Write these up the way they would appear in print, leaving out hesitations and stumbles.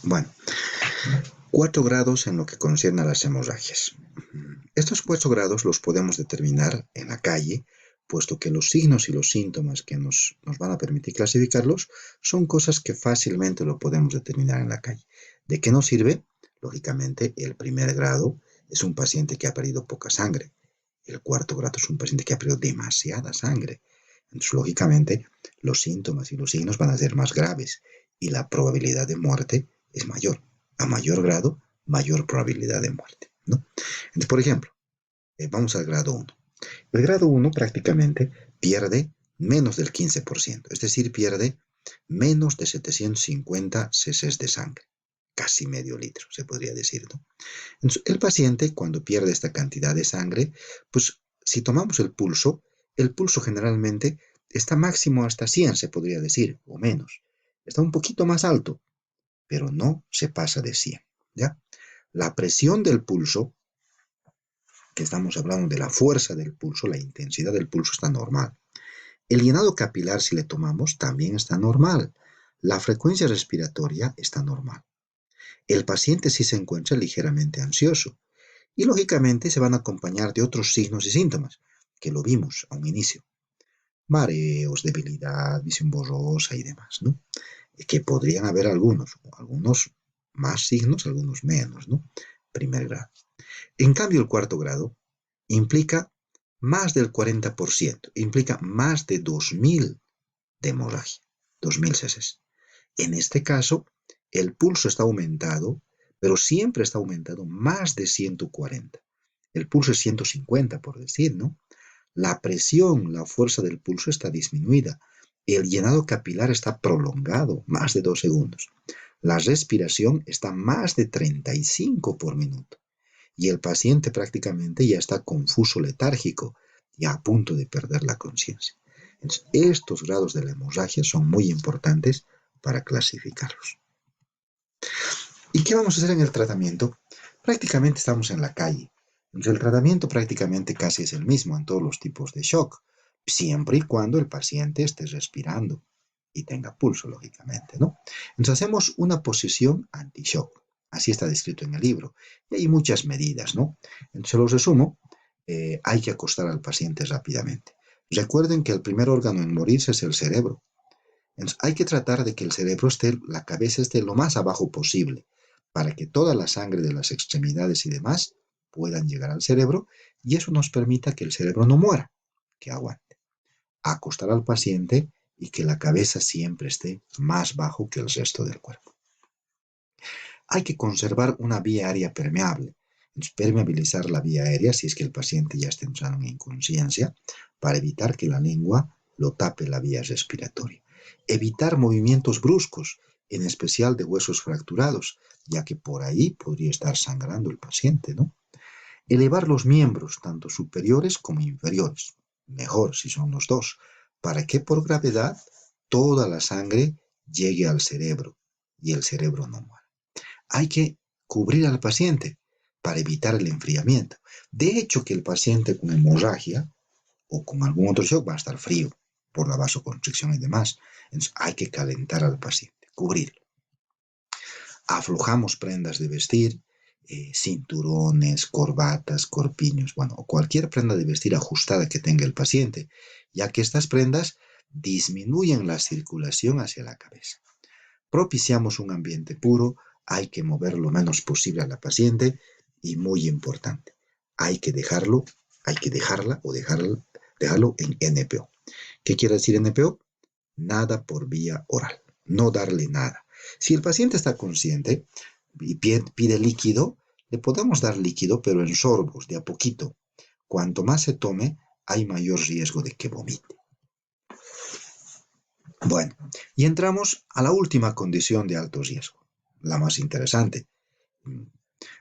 Bueno, 4 grados en lo que concierne a las hemorragias. Estos 4 grados los podemos determinar en la calle, puesto que los signos y los síntomas que nos van a permitir clasificarlos son cosas que fácilmente lo podemos determinar en la calle. ¿De qué nos sirve? Lógicamente, el 1er grado es un paciente que ha perdido poca sangre. El 4 grado es un paciente que ha perdido demasiada sangre. Entonces, lógicamente, los síntomas y los signos van a ser más graves y la probabilidad de muerte es mayor. A mayor grado, mayor probabilidad de muerte, ¿no? Entonces, por ejemplo, vamos al grado 1. El grado 1 prácticamente pierde menos del 15%, es decir, pierde menos de 750 cc de sangre, casi medio litro, se podría decir, ¿no? Entonces, el paciente, cuando pierde esta cantidad de sangre, pues si tomamos el pulso generalmente está máximo hasta 100, se podría decir, o menos. Está un poquito más alto, pero no se pasa de 100, ¿ya? La presión del pulso, que estamos hablando de la fuerza del pulso, la intensidad del pulso está normal. El llenado capilar, si le tomamos, también está normal. La frecuencia respiratoria está normal. El paciente sí se encuentra ligeramente ansioso y lógicamente se van a acompañar de otros signos y síntomas, que lo vimos a un inicio. Mareos, debilidad, visión borrosa y demás, ¿no? Que podrían haber algunos más signos, algunos menos, ¿no? 1er grado. En cambio, el 4 grado implica más del 40%, implica más de 2000 de hemorragia, 2000 cc. En este caso, el pulso está aumentado, pero siempre está aumentado más de 140. El pulso es 150, por decir, ¿no? La presión, la fuerza del pulso está disminuida. El llenado capilar está prolongado, más de 2 segundos. La respiración está más de 35 por minuto. Y el paciente prácticamente ya está confuso, letárgico, ya a punto de perder la conciencia. Entonces, estos grados de la hemorragia son muy importantes para clasificarlos. ¿Y qué vamos a hacer en el tratamiento? Prácticamente estamos en la calle. Entonces, el tratamiento prácticamente casi es el mismo en todos los tipos de shock, siempre y cuando el paciente esté respirando y tenga pulso, lógicamente, ¿no? Entonces, hacemos una posición anti-shock. Así está descrito en el libro. Y hay muchas medidas, ¿no? Entonces, los resumo. Hay que acostar al paciente rápidamente. Recuerden que el primer órgano en morirse es el cerebro. Entonces, hay que tratar de que el cerebro esté, la cabeza esté lo más abajo posible, para que toda la sangre de las extremidades y demás puedan llegar al cerebro y eso nos permita que el cerebro no muera, que aguante. Acostar al paciente y que la cabeza siempre esté más bajo que el resto del cuerpo. Hay que conservar una vía aérea permeable. Entonces, permeabilizar la vía aérea si es que el paciente ya está entrando en inconsciencia, para evitar que la lengua lo tape la vía respiratoria. Evitar movimientos bruscos, en especial de huesos fracturados, ya que por ahí podría estar sangrando el paciente, ¿no? Elevar los miembros, tanto superiores como inferiores, mejor si son los dos, para que por gravedad toda la sangre llegue al cerebro y el cerebro no muera. Hay que cubrir al paciente para evitar el enfriamiento. De hecho, que el paciente con hemorragia o con algún otro shock va a estar frío por la vasoconstricción y demás. Entonces hay que calentar al paciente, cubrirlo. Aflojamos prendas de vestir, cinturones, corbatas, corpiños, bueno, cualquier prenda de vestir ajustada que tenga el paciente, ya que estas prendas disminuyen la circulación hacia la cabeza. Propiciamos un ambiente puro, hay que mover lo menos posible a la paciente y muy importante, hay que dejarlo, hay que dejarla o dejarlo en NPO. ¿Qué quiere decir NPO? Nada por vía oral, no darle nada. Si el paciente está consciente y pide líquido, le podemos dar líquido, pero en sorbos, de a poquito. Cuanto más se tome, hay mayor riesgo de que vomite. Bueno, y entramos a la última condición de alto riesgo, la más interesante.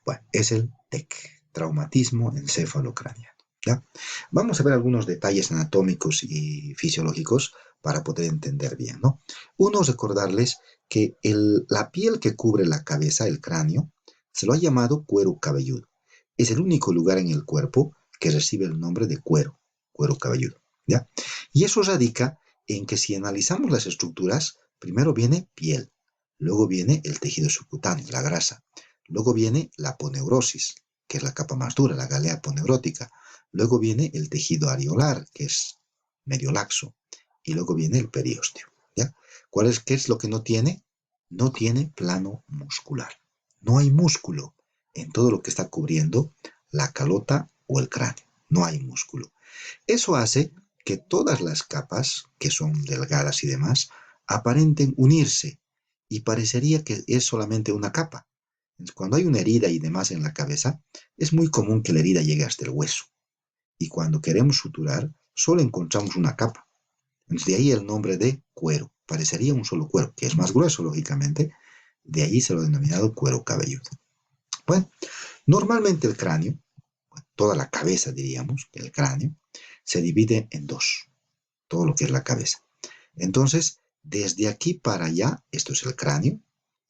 Bueno, es el TEC, traumatismo encefalocraneano, ¿ya? Vamos a ver algunos detalles anatómicos y fisiológicos para poder entender bien, ¿no? Uno, recordarles que la piel que cubre la cabeza, el cráneo, se lo ha llamado cuero cabelludo. Es el único lugar en el cuerpo que recibe el nombre de cuero cabelludo, ¿ya? Y eso radica en que si analizamos las estructuras, primero viene piel, Luego viene el tejido subcutáneo, la grasa. Luego viene la aponeurosis, que es la capa más dura, la galea aponeurótica. Luego viene el tejido areolar, que es medio laxo. Y luego viene el periósteo. ¿Ya? ¿Qué es lo que no tiene? No tiene plano muscular. No hay músculo en todo lo que está cubriendo la calota o el cráneo. No hay músculo. Eso hace que todas las capas, que son delgadas y demás, aparenten unirse y parecería que es solamente una capa. Cuando hay una herida y demás en la cabeza, es muy común que la herida llegue hasta el hueso. Y cuando queremos suturar, solo encontramos una capa. De ahí el nombre de cuero. Parecería un solo cuero, que es más grueso, lógicamente. De ahí se lo ha denominado cuero cabelludo. Bueno, normalmente el cráneo, toda la cabeza diríamos, el cráneo, se divide en dos, todo lo que es la cabeza. Entonces, desde aquí para allá, esto es el cráneo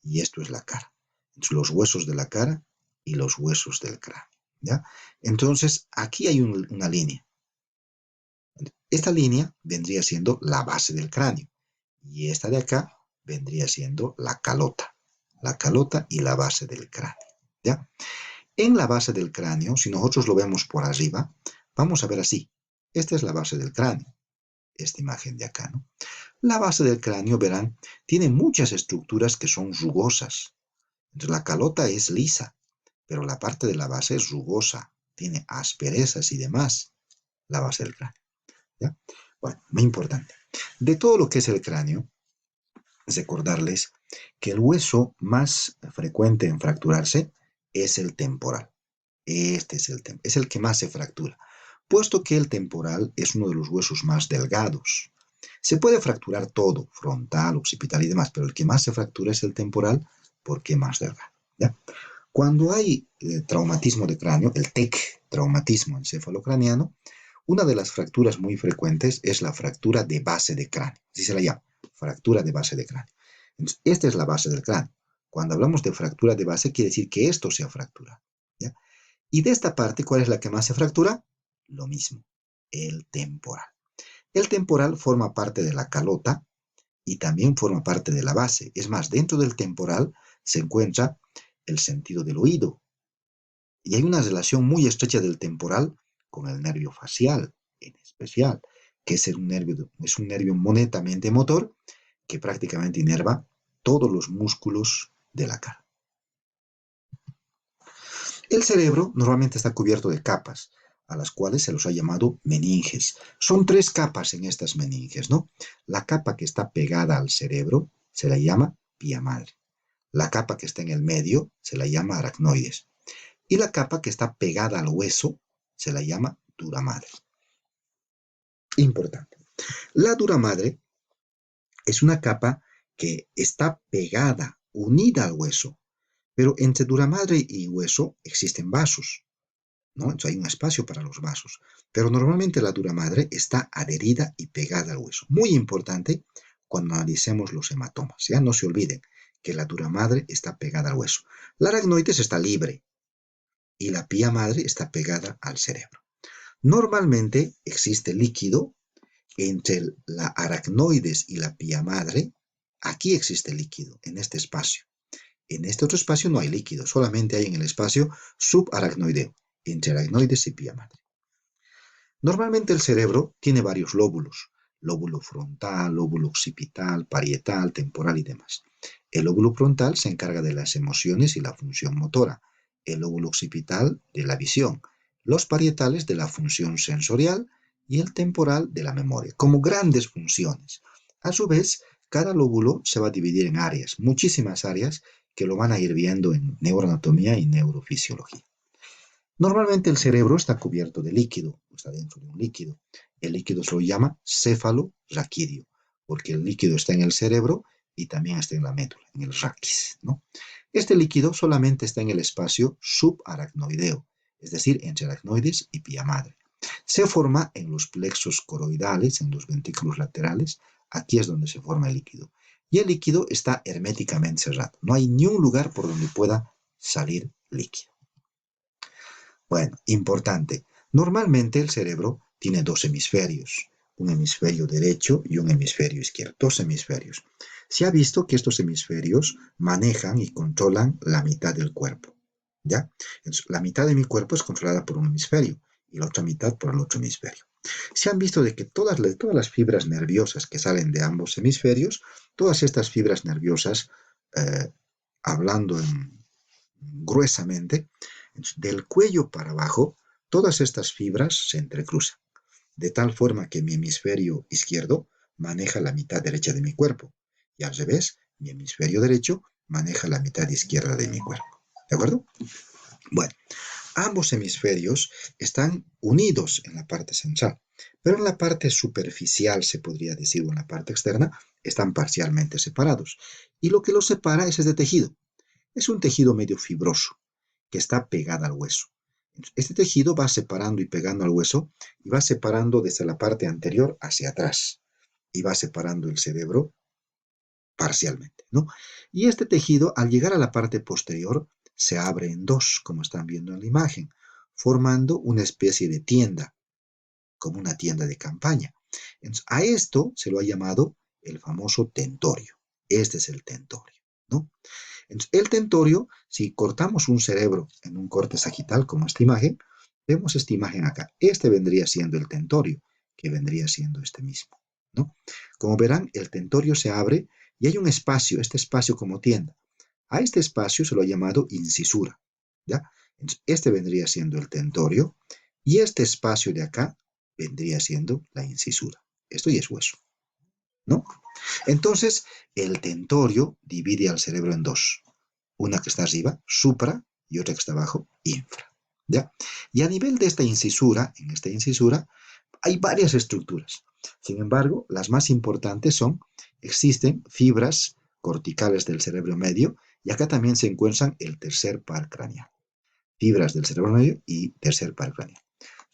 y esto es la cara. Entonces, los huesos de la cara y los huesos del cráneo. ¿Ya? Entonces, aquí hay una línea. Esta línea vendría siendo la base del cráneo y esta de acá vendría siendo la calota y la base del cráneo. ¿Ya? En la base del cráneo, si nosotros lo vemos por arriba, vamos a ver así. Esta es la base del cráneo, esta imagen de acá, ¿no? La base del cráneo, verán, tiene muchas estructuras que son rugosas. Entonces, la calota es lisa, pero la parte de la base es rugosa, tiene asperezas y demás, la base del cráneo. ¿Ya? Bueno, muy importante. De todo lo que es el cráneo, recordarles que el hueso más frecuente en fracturarse es el temporal. Este es el que más se fractura, puesto que el temporal es uno de los huesos más delgados. Se puede fracturar todo, frontal, occipital y demás, pero el que más se fractura es el temporal porque es más delgado. ¿Ya? Cuando hay traumatismo de cráneo, el TEC, traumatismo encefalocraniano, una de las fracturas muy frecuentes es la fractura de base de cráneo. Así se la llama, fractura de base de cráneo. Entonces, esta es la base del cráneo. Cuando hablamos de fractura de base, quiere decir que esto se ha fracturado. ¿Ya? Y de esta parte, ¿cuál es la que más se fractura? Lo mismo, el temporal. El temporal forma parte de la calota y también forma parte de la base. Es más, dentro del temporal se encuentra el sentido del oído. Y hay una relación muy estrecha del temporal con el nervio facial, en especial, que es un nervio netamente motor que prácticamente inerva todos los músculos de la cara. El cerebro normalmente está cubierto de capas, a las cuales se los ha llamado meninges. Son 3 capas en estas meninges, ¿no? La capa que está pegada al cerebro se la llama pía madre. La capa que está en el medio se la llama aracnoides. Y la capa que está pegada al hueso se la llama dura madre. Importante. La dura madre es una capa que está pegada, unida al hueso, pero entre dura madre y hueso existen vasos, ¿no? Entonces hay un espacio para los vasos, pero normalmente la dura madre está adherida y pegada al hueso. Muy importante cuando analicemos los hematomas, ya no se olviden que la dura madre está pegada al hueso. La aracnoides está libre y la pía madre está pegada al cerebro. Normalmente existe líquido entre la aracnoides y la pía madre. Aquí existe líquido, en este espacio. En este otro espacio no hay líquido, solamente hay en el espacio subaracnoideo, entre aracnoides y pía madre. Normalmente el cerebro tiene varios lóbulos, lóbulo frontal, lóbulo occipital, parietal, temporal y demás. El lóbulo frontal se encarga de las emociones y la función motora, el lóbulo occipital de la visión, los parietales de la función sensorial y el temporal de la memoria, como grandes funciones. A su vez, cada lóbulo se va a dividir en áreas, muchísimas áreas que lo van a ir viendo en neuroanatomía y neurofisiología. Normalmente el cerebro está cubierto de líquido, está dentro de un líquido. El líquido se lo llama céfalo-raquídeo, porque el líquido está en el cerebro y también está en la médula, en el raquis, ¿no? Este líquido solamente está en el espacio subaracnoideo, es decir, entre aracnoides y pía madre. Se forma en los plexos coroidales, en los ventrículos laterales. Aquí es donde se forma el líquido. Y el líquido está herméticamente cerrado. No hay ni un lugar por donde pueda salir líquido. Bueno, importante. Normalmente el cerebro tiene 2 hemisferios. un hemisferio derecho y un hemisferio izquierdo, dos hemisferios. Se ha visto que estos hemisferios manejan y controlan la mitad del cuerpo, ¿ya? Entonces, la mitad de mi cuerpo es controlada por un hemisferio y la otra mitad por el otro hemisferio. Se han visto de que todas las fibras nerviosas que salen de ambos hemisferios, todas estas fibras nerviosas, hablando gruesamente, del cuello para abajo, todas estas fibras se entrecruzan, de tal forma que mi hemisferio izquierdo maneja la mitad derecha de mi cuerpo y al revés, mi hemisferio derecho maneja la mitad izquierda de mi cuerpo. ¿De acuerdo? Bueno, ambos hemisferios están unidos en la parte central, pero en la parte superficial, se podría decir, o en la parte externa, están parcialmente separados. Y lo que los separa es este tejido. Es un tejido medio fibroso que está pegado al hueso. Este tejido va separando y pegando al hueso y va separando desde la parte anterior hacia atrás y va separando el cerebro parcialmente, ¿no? Y este tejido, al llegar a la parte posterior, se abre en dos, como están viendo en la imagen, formando una especie de tienda, como una tienda de campaña. Entonces, a esto se lo ha llamado el famoso tentorio. Este es el tentorio, ¿no? Entonces, el tentorio, si cortamos un cerebro en un corte sagital, como esta imagen, vemos esta imagen acá. Este vendría siendo el tentorio, que vendría siendo este mismo, ¿no? Como verán, el tentorio se abre y hay un espacio, este espacio como tienda. A este espacio se lo ha llamado incisura, ¿ya? Entonces, este vendría siendo el tentorio y este espacio de acá vendría siendo la incisura. Esto ya es hueso, ¿no? Entonces, el tentorio divide al cerebro en dos. Una que está arriba, supra, y otra que está abajo, infra, ¿ya? Y a nivel de esta incisura, en esta incisura, hay varias estructuras. Sin embargo, las más importantes existen fibras corticales del cerebro medio, y acá también se encuentran el tercer par craneal. Fibras del cerebro medio y tercer par craneal.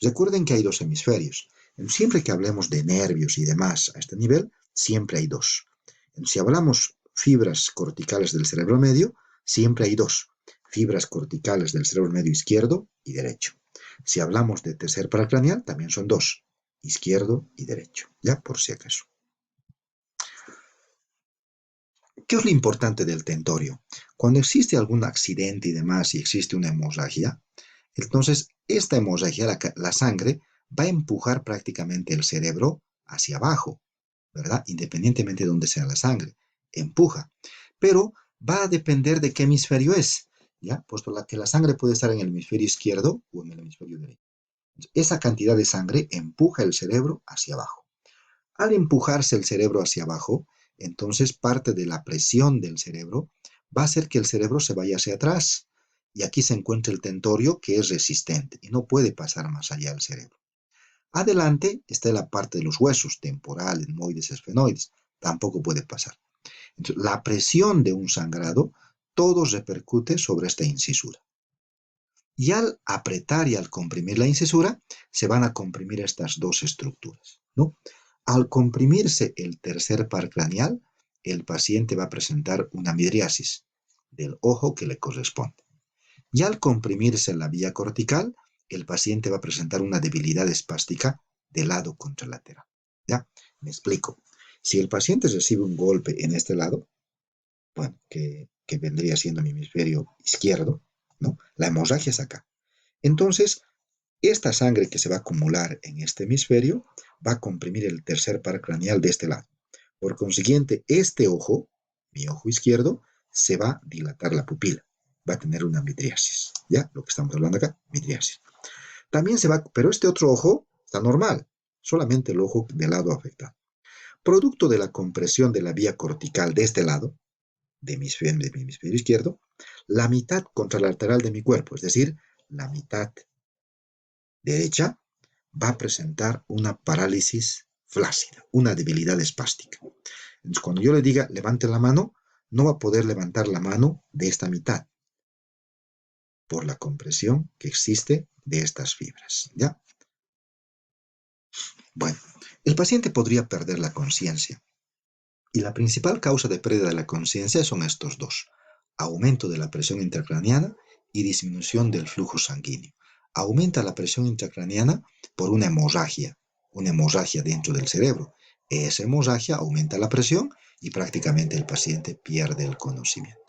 Recuerden que hay dos hemisferios. Siempre que hablemos de nervios y demás a este nivel, siempre hay dos. Si hablamos fibras corticales del cerebro medio, siempre hay dos. Fibras corticales del cerebro medio izquierdo y derecho. Si hablamos de tercer par craneal, también son dos. Izquierdo y derecho. Ya, por si acaso. ¿Qué es lo importante del tentorio? Cuando existe algún accidente y demás y existe una hemorragia, entonces esta hemorragia, la sangre, va a empujar prácticamente el cerebro hacia abajo, ¿verdad? Independientemente de dónde sea la sangre, empuja. Pero va a depender de qué hemisferio es, ¿ya? Puesto que la sangre puede estar en el hemisferio izquierdo o en el hemisferio derecho. Esa cantidad de sangre empuja el cerebro hacia abajo. Al empujarse el cerebro hacia abajo, entonces parte de la presión del cerebro va a hacer que el cerebro se vaya hacia atrás. Y aquí se encuentra el tentorio, que es resistente y no puede pasar más allá del cerebro. Adelante está la parte de los huesos, temporal, etmoides, esfenoides. Tampoco puede pasar. Entonces, la presión de un sangrado, todo repercute sobre esta incisura. Y al apretar y al comprimir la incisura, se van a comprimir estas dos estructuras, ¿no? Al comprimirse el tercer par craneal, el paciente va a presentar una midriasis del ojo que le corresponde. Y al comprimirse la vía cortical, el paciente va a presentar una debilidad espástica del lado contralateral. ¿Ya? Me explico. Si el paciente recibe un golpe en este lado, bueno, que vendría siendo mi hemisferio izquierdo, ¿no? La hemorragia es acá. Entonces, esta sangre que se va a acumular en este hemisferio va a comprimir el tercer par craneal de este lado. Por consiguiente, este ojo, mi ojo izquierdo, se va a dilatar la pupila. Va a tener una midriasis. ¿Ya? Lo que estamos hablando acá, midriasis. También pero este otro ojo está normal. Solamente el ojo del lado afectado. Producto de la compresión de la vía cortical de este lado, de mi hemisferio izquierdo, la mitad contralateral de mi cuerpo, es decir, la mitad derecha, va a presentar una parálisis flácida, una debilidad espástica. Entonces, cuando yo le diga levante la mano, no va a poder levantar la mano de esta mitad por la compresión que existe de estas fibras, ¿ya? Bueno, el paciente podría perder la conciencia y la principal causa de pérdida de la conciencia son estos dos: aumento de la presión intracraneana y disminución del flujo sanguíneo. Aumenta la presión intracraneana por una hemorragia una hemorragia dentro del cerebro. Esa hemorragia aumenta la presión y prácticamente el paciente pierde el conocimiento.